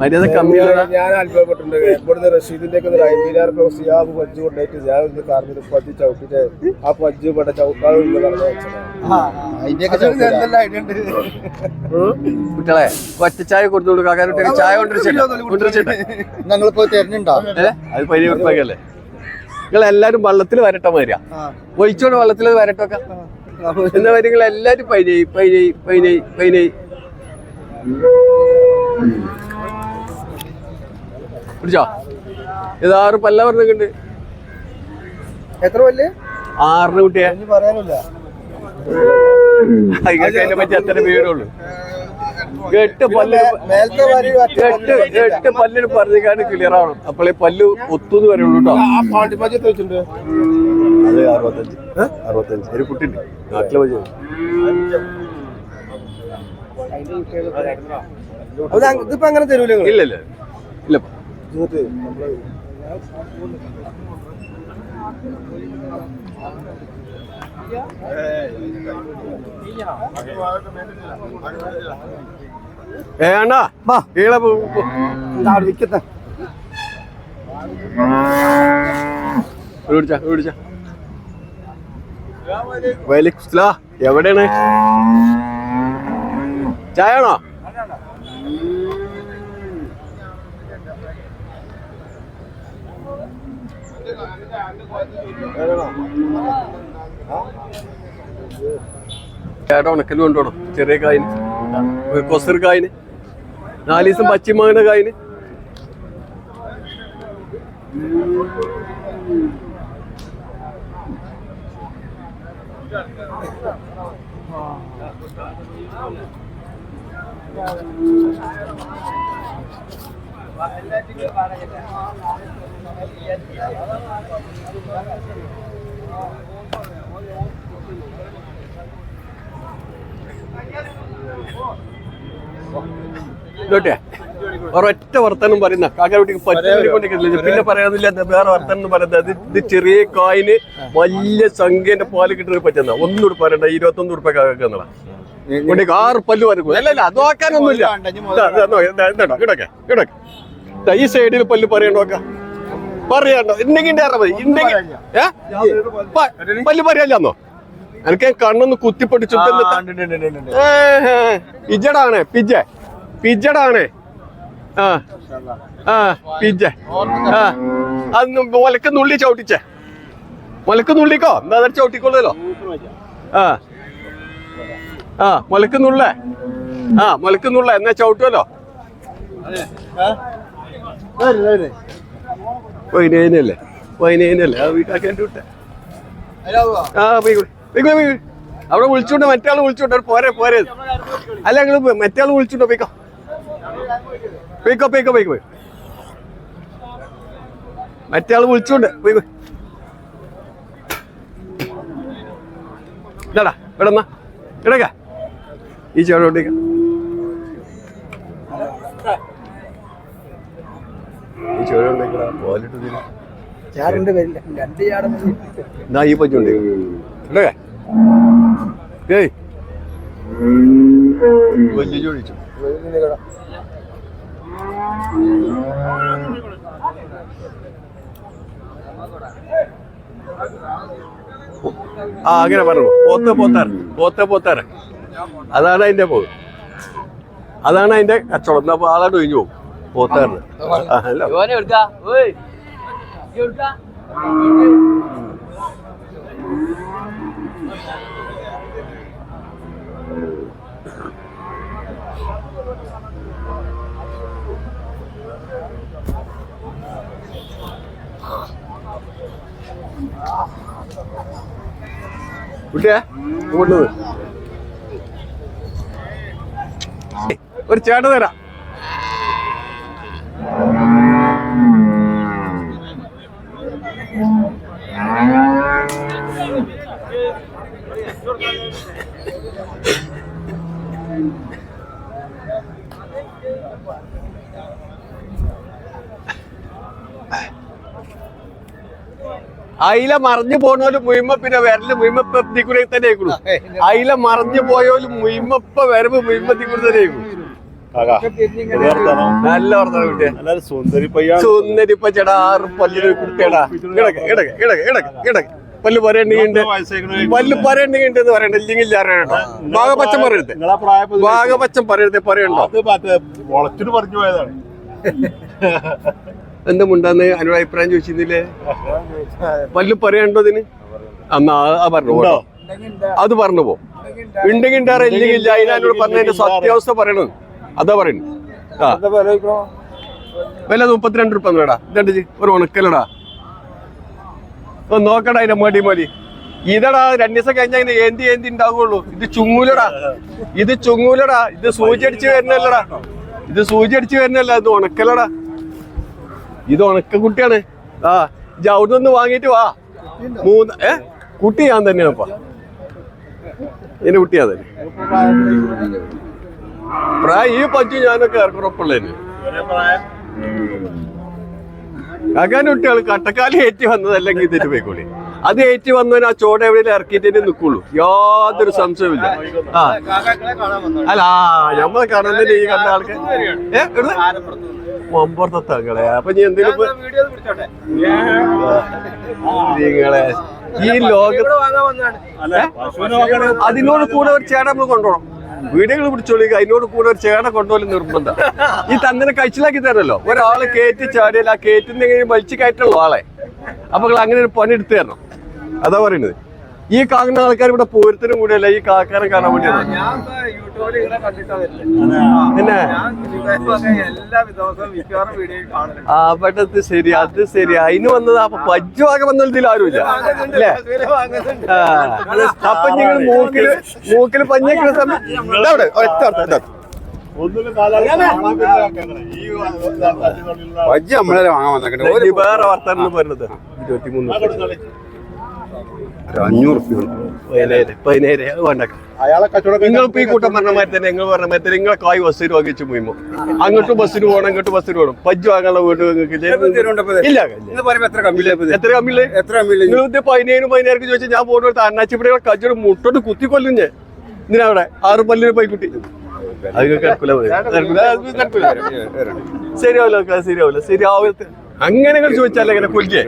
മര്യാദ കമ്മിയാണ്. ഞാൻ അത്ഭുതപ്പെട്ടിട്ടുണ്ട്. ഇവിടുന്ന് റഷീദിന്റെ ഒക്കെ 50,000 സിയാബ് പജ്ജ് കൊണ്ടായിട്ട് ഞാൻ ഒന്ന് കാർമിൽ പജ്ജ് ചവിട്ടിട്ട് ആ പജ്ജ് ഇവിടെ ചവിട്ടാതെ കുട്ടികളെ ഒറ്റ ചായ കൊടുത്തോളൂ. കാക്കാരോട്ട് ചായ കൊണ്ടിരിച്ചിട്ട് ഞങ്ങളിപ്പോ തരുന്നുണ്ടോ? അത് 10 ഉറുപ്പികല്ലേ. നിങ്ങൾ എല്ലാരും വള്ളത്തിൽ വരട്ടെ മാരിയാ ഒഴിച്ചോണ്ട് വള്ളത്തിൽ വരട്ടൊക്കെ എന്താ നിങ്ങൾ എല്ലാരും പൈനൈ പിടിച്ചോ. ഇത് 6 പല്ല പറഞ്ഞിട്ടുണ്ട്. എത്ര പല്ല്? 6 കുട്ടിയെ പറയാനില്ല. അതിനെ പറ്റി അത്ര പേരുള്ളൂ. 8 പല്ലിന് പറഞ്ഞാണ് ക്ലിയർ ആവണം. അപ്പോഴേ പല്ല് ഒത്തുന്ന് പറയുള്ളൂ കേട്ടോ. അത് 65 ഒരു കുട്ടിണ്ട് നാട്ടിലെ പറ്റി. ഇതിപ്പോ അങ്ങനെ തരൂല? ഇല്ല ഇല്ല ഇല്ല. അണ്ണാ കീഴെ എവിടെയാണ് ചായ ആണോ? ചേട്ടാ ഉണക്കല് കൊണ്ടുപോകണം. ചെറിയ കായിന് കൊസർ കായിന് 4 ദിവസം പച്ചിമാങ്ങയുടെ കായിന്. ഇതോട്ടെ ഒരൊറ്റ വർത്തനം പറയുന്ന കാക്കാട്ടിക്ക് പറ്റിക്കൊണ്ടിരിക്കുന്നില്ല. പിന്നെ പറയാനില്ല വേറെ വർത്തനം പറയുന്നത്. ഇത് ചെറിയ കായിന് വലിയ സംഖ്യന്റെ പാല് കിട്ടുന്ന പറ്റുന്ന ഒന്നുകൂടി പറയണ്ട. 21 ഉറുപ്പിക കാക്കുന്ന 6 പല്ല് വരും. അല്ല അത് നോക്കാനൊന്നുമില്ല. ഈ സൈഡിൽ പല്ല് പറയണ്ടോക്ക പറയാണ്ടോ? ഇണ്ടെങ്കിൽ പല്ല് പറയാല്ലോ. എനിക്ക് കണ്ണൊന്ന് കുത്തിപ്പൊട്ടിച്ചു. പിജഡാണ് പിജഡാണ്. പിജ അന്ന് മുലക്ക് നുള്ളി ചവിട്ടിച്ചേ. മുലക്ക് നുള്ളിക്കോ. എന്താ ചവിട്ടിക്കൊള്ളല്ലോ. മുലക്ക് നുള്ളേ. മുലക്ക് നുള്ള എന്നാ ചവിട്ടുമല്ലോ. പതിനേനല്ലേ ആ വീട്ടാക്കേണ്ടി വിട്ടെ. അവിടെ വിളിച്ചോണ്ട് മറ്റേ വിളിച്ചോണ്ട് പോരെ അല്ല നിങ്ങള് മറ്റേ വിളിച്ചോണ്ടോ? പോയിക്കോ മറ്റേ വിളിച്ചോണ്ട് പോയിക്കോ. ഇതാടാ ഇവിടെ ഇടക്ക ഈ ചോട്ടോട്ടേക്ക. ഈ ചോട്ടോട്ടേക്കടാ പോലിട്ട് എന്നാ ഈ പറ്റുണ്ട് ഇടക്കേ. വലിയ ചോദിച്ചു അങ്ങനെ പറഞ്ഞു. പോത്താറ് അതാണ് അതിന്റെ പോകും. അതാണ് അതിന്റെ കച്ചവടം. അപ്പൊ ആളാണ്ട് ഒഴിഞ്ഞു പോകും പോത്താറിന്. കുട്ടിയെ കൊണ്ടുവന്ന് ഒരു ചേട്ട തരാം. അയില മറിഞ്ഞു പോണോലും മുയിമ പിന്നെ വരല് മുയിമപ്പ ഇതിക്കൂടെ തന്നെ ആയിക്കുള്ളൂ. അയില മറിഞ്ഞു പോയോലും മുയിമപ്പ വരവ് മുയിമത്തിക്കൂടെ തന്നെ ആയിക്കുള്ളൂ. നല്ല വർത്തമാനം കിട്ടിയ സുന്ദരി പച്ചടാ 6 പല്ലിന് കുട്ടിയടാ. പല്ല് പറയണ്ടെങ്കിൽ പല്ല് പറയണ്ടെങ്കിൽ എന്ന് പറയണ്ട. ഇല്ലെങ്കിൽ ഭാഗപച്ചം പറയരുത്, ഭാഗപച്ചം പറയണ്ടോ? പറഞ്ഞു പോയതാണ്. എന്താ മുണ്ടാന്ന് അതിനോട് അഭിപ്രായം ചോദിച്ചിരുന്നില്ലേ? പല്ല് പറയണ്ടോ ഇതിന്? എന്നാ പറഞ്ഞു പോ, അത് പറഞ്ഞു പോ. ഉണ്ടെങ്കിൽ ഉണ്ടാറ് ഇല്ലെങ്കിൽ ഇല്ല. അതിനോട് പറഞ്ഞതിന്റെ സത്യാവസ്ഥ പറയണത് അതാ പറയുന്നു. ആ വില 32 രൂപ എന്നടാ. ഇതണ്ട് ഒരു ഉണക്കലടാ. നോക്കടാ അതിന്റെ മടി ഇതടാ. 2 ദിവസം കഴിഞ്ഞാൽ ഏന്തി ഉണ്ടാവുള്ളൂ. ഇത് ചുങ്ങൂലടാ, ഇത് ചുങ്ങൂലടാ. ഇത് സൂചി അടിച്ച് വരുന്നല്ലടാ, ഇത് സൂചി അടിച്ച് വരുന്നല്ല. ഇത് ഉണക്കലടാ, ഇത് ഉണക്ക കുട്ടിയാണ്. ആ ഇജ്ജ് അവിടെ നിന്ന് വാങ്ങിട്ട് വാ. 3 കുട്ടി ഞാൻ തന്നെയാണപ്പാ, എന്റെ കുട്ടി ഞാൻ തന്നെ. പ്രായം ഈ പറ്റി ഞാനൊക്കെ ഇറക്കുറപ്പുള്ളതിന്. അങ്ങനെ കുട്ടികൾ കട്ടക്കാലി ഏറ്റി വന്നതല്ലെങ്കിൽ ഇതിന് പോയിക്കോളി. അത് ഏറ്റി വന്നവന് ആ ചോട എവിടെയും ഇറക്കിയിട്ടേ നിൽക്കുള്ളൂ, യാതൊരു സംശയമില്ല. ആ അല്ല നമ്മളെ കാണാൻ തന്നെ ഈ കണ്ട ആൾക്ക് മമ്പുറത്തങ്ങളെ. അപ്പൊ നീ എന്തെങ്കിലും നിങ്ങളെ ഈ ലോകത്ത് അതിനോട് കൂടെ ഒരു ചേട്ടൻ നമ്മൾ കൊണ്ടുപോകണം. വീടുകൾ പിടിച്ചോളി, അതിനോട് കൂടെ ഒരു ചേട്ട കൊണ്ടുപോലും നിർബന്ധം. ഈ തന്നിനെ കഴിച്ചിലാക്കി തരല്ലോ. ഒരാള് കയറ്റി ചാടിയാൽ ആ കയറ്റുന്നെങ്കിലും വലിച്ചു കയറ്റുള്ളൂ ആളെ. അപ്പൊ അങ്ങനെ ഒരു പണി എടുത്തു തരണം. അതാ പറയുന്നത്. ഈ കാണുന്ന ആൾക്കാർ ഇവിടെ പൂരത്തിനും കൂടിയല്ല, ഈ കാക്കാനെ കാണാൻ വേണ്ടിയാണ്. പിന്നെ ആ പെട്ടത് ശരി, അത് ശരി. അതിന് വന്നത് അപ്പൊ പജ്ജുവാകെ വന്നതിൽ ആരുമില്ല അല്ലേ? അപ്പൊ നിങ്ങൾ മൂക്കില് പഞ്ഞേക്കുന്ന സമയം വേറെ വർത്താനം പറയുന്നത് 23 500 വേണ്ട. നിങ്ങളിപ്പോ ഈ കൂട്ടം പറഞ്ഞ മാതിരി തന്നെ നിങ്ങൾ പറഞ്ഞ മാതിരി നിങ്ങളെ കായ് ബസ്സിന് വാങ്ങിച്ചു പോയിമോ? അങ്ങോട്ടും ബസ്സിന് പോകണം, ഇങ്ങോട്ടും ബസ്സിന് പോകണം. പജ്ജു വാങ്ങാനുള്ള വീട് നിങ്ങൾക്ക് ഇല്ല. എത്ര കമ്മില്ലേ? 15,000 ചോദിച്ചാൽ ഞാൻ പോകുന്ന അണ്ണാച്ചിപ്പിടികളെ കജ്ജോട് മുട്ടോട്ട് കുത്തിക്കൊല്ലും ഞാൻ. ഇതിനവിടെ 6 പല്ലിന് പോയിക്കുട്ടി. അത് കിടക്കൂല, ശരിയാവില്ല. അങ്ങനെ ചോദിച്ചാലേ അങ്ങനെ കൊല്ലേ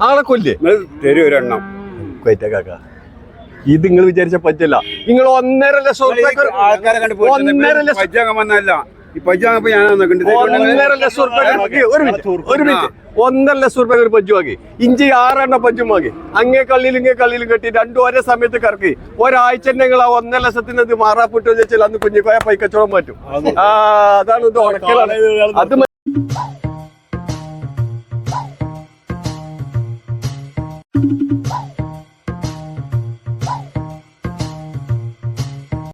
ആളെ കൊല്ലേ ഒരെണ്ണം കാക്ക. ഇത് നിങ്ങൾ വിചാരിച്ച പറ്റില്ല. നിങ്ങൾ 1.5 ലക്ഷം റുപ്യ 1.5 ലക്ഷം 1.5 ലക്ഷം റുപ്യ ഒരു പഞ്ചു വാങ്ങി. ഇഞ്ചി 6 എണ്ണം പഞ്ചും വാങ്ങി. അങ്ങേ കള്ളിയിലും കെട്ടി 2 ഒരേ സമയത്ത് കറക്കി. ഒരാഴ്ച നിങ്ങൾ ആ 1.5 ലക്ഷത്തിന് ഇത് മാറാപ്പിട്ട് വെച്ചാൽ അന്ന് കുഞ്ഞിക്കോയ പൈക്കച്ചവടം മാറ്റും. അതാണ് ഇത് ഉണക്കലാണ്. അത്